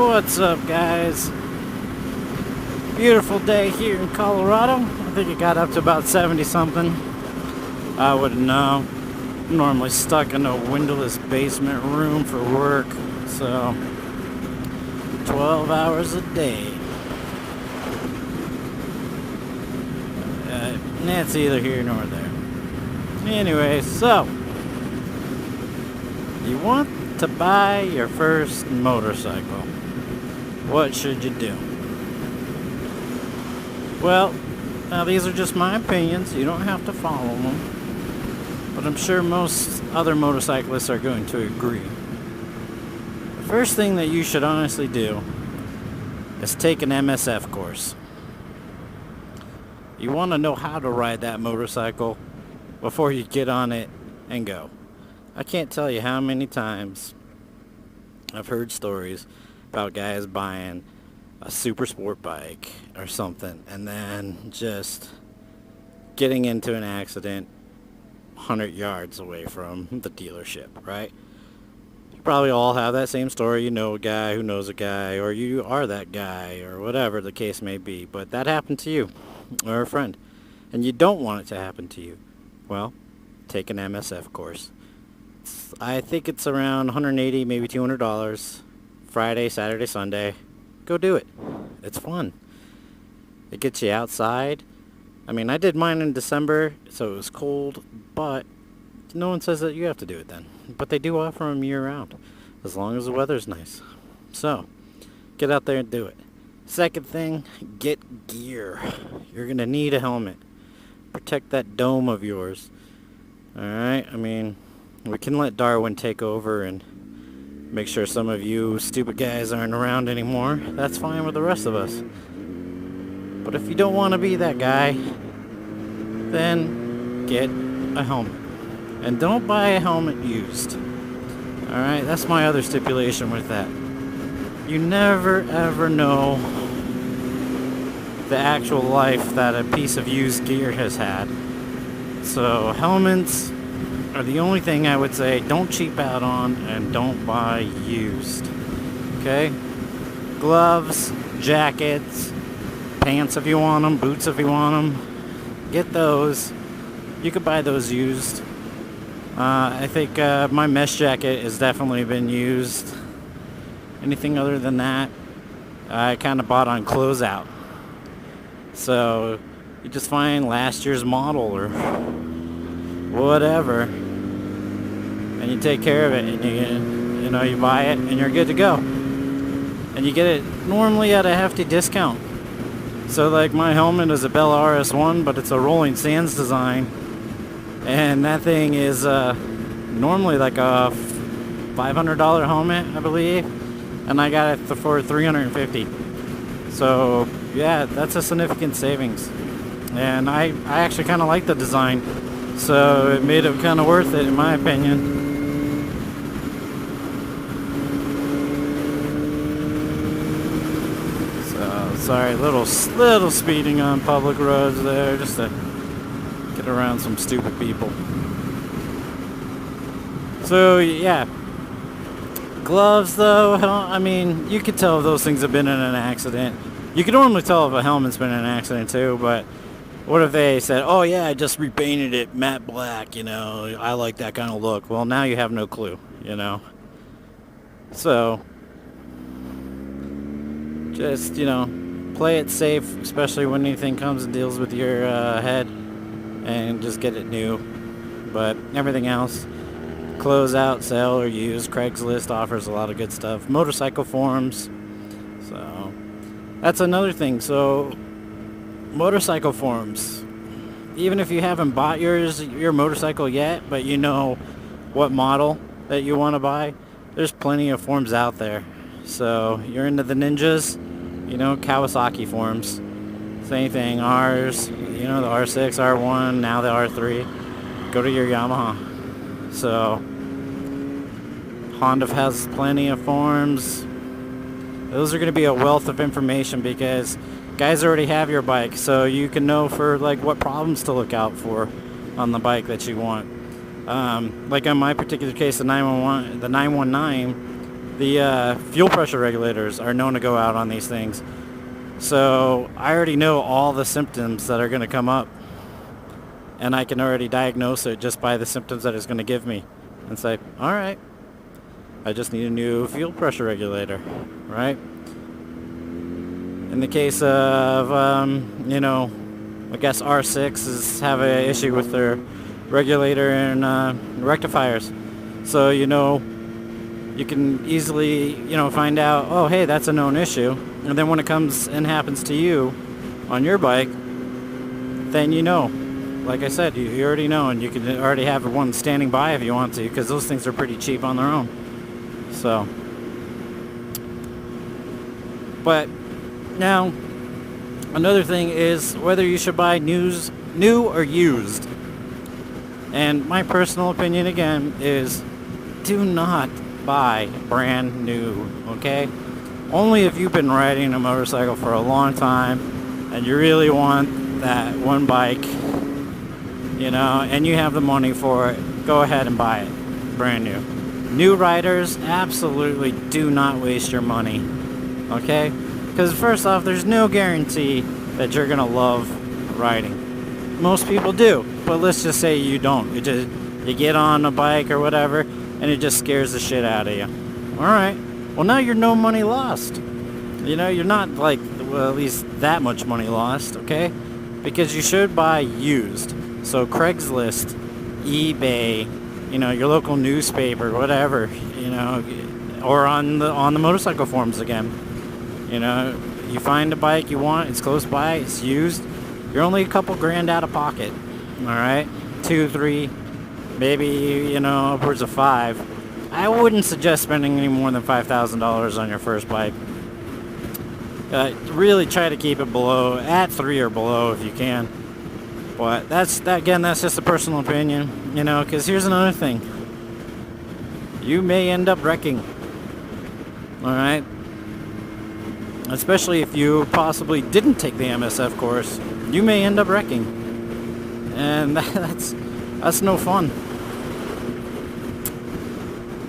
What's up, guys? Beautiful day here in Colorado. I think it got up to about 70 something. I wouldn't know. I'm normally stuck in a windowless basement room for work, so 12 hours a day. That's either here nor there. Anyway, so you want to buy your first motorcycle. What should you do? Well, now these are just my opinions. You don't have to follow them. But I'm sure most other motorcyclists are going to agree. The first thing that you should honestly do is take an MSF course. You want to know how to ride that motorcycle before you get on it and go. I can't tell you how many times I've heard stories about guys buying a super sport bike or something and then just getting into an accident 100 yards away from the dealership, right? You probably all have that same story. You know a guy who knows a guy, or you are that guy, or whatever the case may be. But that happened to you or a friend, and you don't want it to happen to you. Well, take an MSF course. I think it's around $180, maybe $200. Friday, Saturday, Sunday. Go do it. It's fun. It gets you outside. I mean, I did mine in December, so it was cold, but no one says that you have to do it then. But they do offer them year-round, as long as the weather's nice. So, get out there and do it. Second thing, get gear. You're going to need a helmet. Protect that dome of yours. Alright, I mean, we can let Darwin take over and make sure some of you stupid guys aren't around anymore. That's fine with the rest of us. But if you don't want to be that guy, then get a helmet. And don't buy a helmet used. Alright, that's my other stipulation with that. You never ever know the actual life that a piece of used gear has had. So helmets are the only thing I would say don't cheap out on, and don't buy used. Okay? Gloves, jackets, pants if you want them, boots if you want them. Get those. You could buy those used. I think my mesh jacket has definitely been used. Anything other than that, I kind of bought on closeout. So you just find last year's model or whatever, and you take care of it, and you buy it, and you're good to go. And you get it normally at a hefty discount. So like my helmet is a Bell RS1, but it's a Rolling Sands design, and that thing is normally like a $500 helmet, I believe, and I got it for $350. So yeah, that's a significant savings, and I actually kind of like the design. So it made it kind of worth it, in my opinion. So, sorry, little speeding on public roads there, just to get around some stupid people. So, yeah. Gloves, though, I mean, you could tell if those things have been in an accident. You can normally tell if a helmet's been in an accident, too, but what if they said, oh yeah, I just repainted it matte black, I like that kind of look. Well, now you have no clue, So, just, play it safe, especially when anything comes and deals with your head, and just get it new. But everything else, close out, sell, or use. Craigslist offers a lot of good stuff. Motorcycle forums. So, that's another thing. So, motorcycle forums, even if you haven't bought your motorcycle yet, but you know what model that you want to buy, there's plenty of forums out there. So you're into the ninjas, Kawasaki forums, same thing. Ours, the R6, R1, now the R3. Go to your Yamaha. So Honda has plenty of forums. Those are going to be a wealth of information, because guys already have your bike, so you can know for what problems to look out for on the bike that you want. Like in my particular case, the 919, The fuel pressure regulators are known to go out on these things. So I already know all the symptoms that are going to come up. And I can already diagnose it just by the symptoms that it's going to give me. And say, all right, I just need a new fuel pressure regulator, right? In the case of, I guess R6s have an issue with their regulator and rectifiers. So, you can easily, find out, oh, hey, that's a known issue. And then when it comes and happens to you on your bike, then like I said, you already know, and you can already have one standing by if you want to, because those things are pretty cheap on their own. So, but now, another thing is whether you should buy new or used. And my personal opinion, again, is do not buy brand new, okay? Only if you've been riding a motorcycle for a long time and you really want that one bike, and you have the money for it, go ahead and buy it brand new. New riders, absolutely do not waste your money, okay? Because first off, there's no guarantee that you're gonna love riding. Most people do, but let's just say you don't. You get on a bike or whatever, and it just scares the shit out of you. All right. Well, now you're no money lost. You're not at least that much money lost, okay? Because you should buy used. So Craigslist, eBay, your local newspaper, whatever, or on the motorcycle forums again. You find a bike you want, it's close by, it's used, you're only a couple grand out of pocket, all right? 2, 3, maybe, upwards of 5. I wouldn't suggest spending any more than $5,000 on your first bike. Really try to keep it at 3 or below if you can. But that's just a personal opinion, because here's another thing. You may end up wrecking, all right? Especially if you possibly didn't take the MSF course, you may end up wrecking. And that's no fun.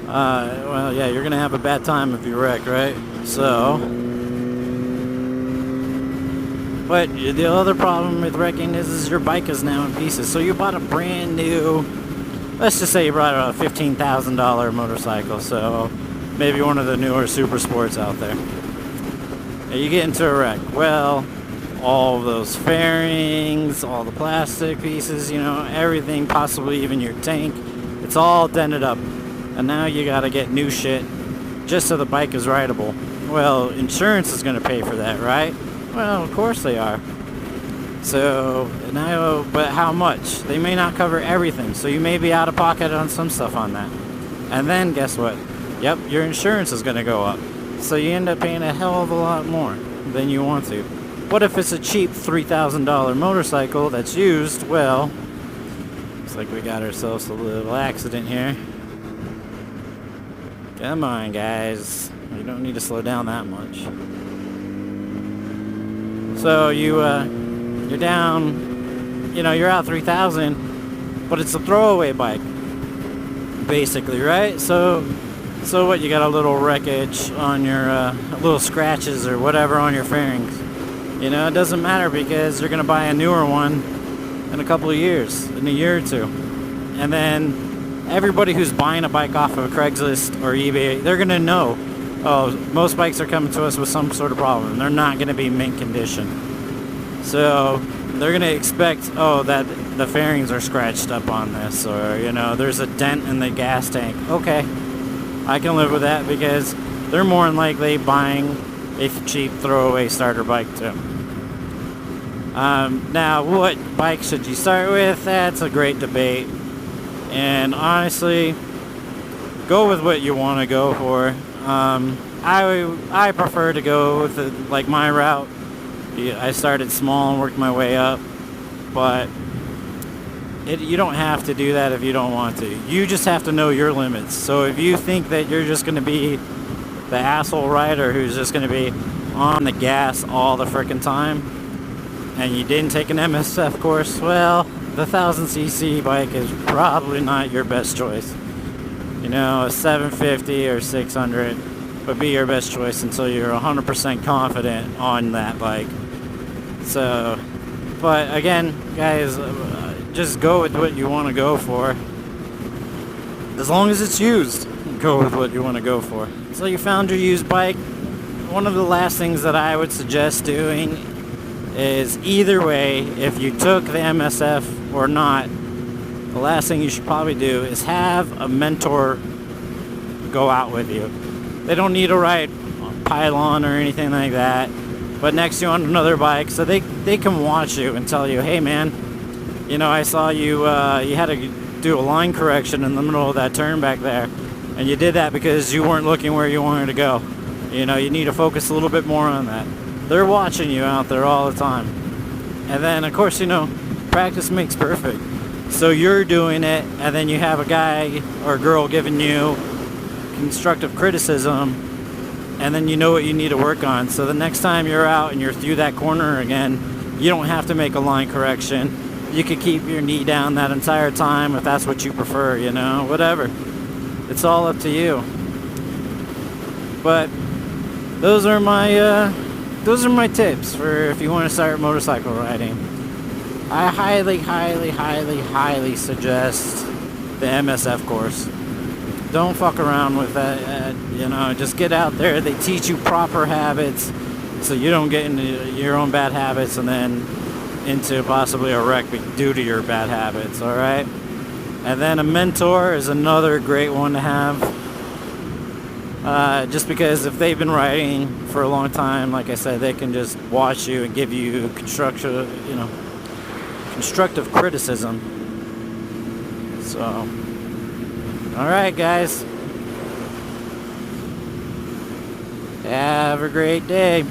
Well, yeah, you're going to have a bad time if you wreck, right? So, but the other problem with wrecking is your bike is now in pieces. So you bought a brand new, let's just say you bought a $15,000 motorcycle, so maybe one of the newer super sports out there. And you get into a wreck. Well, all of those fairings, all the plastic pieces, everything, possibly even your tank, it's all dented up. And now you gotta get new shit just so the bike is rideable. Well, insurance is gonna pay for that, right? Well, of course they are. So, now, but how much? They may not cover everything, so you may be out of pocket on some stuff on that. And then, guess what? Yep, your insurance is gonna go up. So you end up paying a hell of a lot more than you want to. What if it's a cheap $3,000 motorcycle that's used? Well, looks like we got ourselves a little accident here. Come on, guys. You don't need to slow down that much. So you're down, you're out 3,000, but it's a throwaway bike, basically, right? So what? You got a little wreckage on your, little scratches or whatever on your fairings. It doesn't matter because you're gonna buy a newer one in a couple of years, in a year or two, and then everybody who's buying a bike off of Craigslist or eBay, they're gonna know, oh, most bikes are coming to us with some sort of problem. They're not gonna be mint condition. So they're gonna expect, oh, that the fairings are scratched up on this, or there's a dent in the gas tank. Okay, I can live with that because they're more than likely buying a cheap throwaway starter bike too. Now, what bike should you start with? That's a great debate. And honestly, go with what you want to go for. I prefer to go with my route. I started small and worked my way up, but you don't have to do that if you don't want to. You just have to know your limits. So if you think that you're just going to be the asshole rider who's just going to be on the gas all the frickin' time, and you didn't take an MSF course, well, the 1000cc bike is probably not your best choice. A 750 or 600, would be your best choice until you're 100% confident on that bike. So, but again, guys, just go with what you want to go for. As long as it's used, go with what you want to go for. So you found your used bike. One of the last things that I would suggest doing is, either way, if you took the MSF or not, the last thing you should probably do is have a mentor go out with you. They don't need to ride pylon or anything like that, but next to you on another bike, so they can watch you and tell you, hey man, you know, I saw you, you had to do a line correction in the middle of that turn back there, and you did that because you weren't looking where you wanted to go. You know, you need to focus a little bit more on that. They're watching you out there all the time. And then, of course, you know, practice makes perfect. So you're doing it, and then you have a guy or girl giving you constructive criticism, and then you know what you need to work on. So the next time you're out and you're through that corner again, you don't have to make a line correction. You could keep your knee down that entire time if that's what you prefer, you know, whatever. It's all up to you. But those are my tips for if you want to start motorcycle riding. I highly suggest the MSF course. Don't fuck around with that, you know, just get out there. They teach you proper habits so you don't get into your own bad habits and then into possibly a wreck due to your bad habits, alright? And then a mentor is another great one to have. Just because if they've been riding for a long time, like I said, they can just watch you and give you constructive criticism. So, alright guys, have a great day.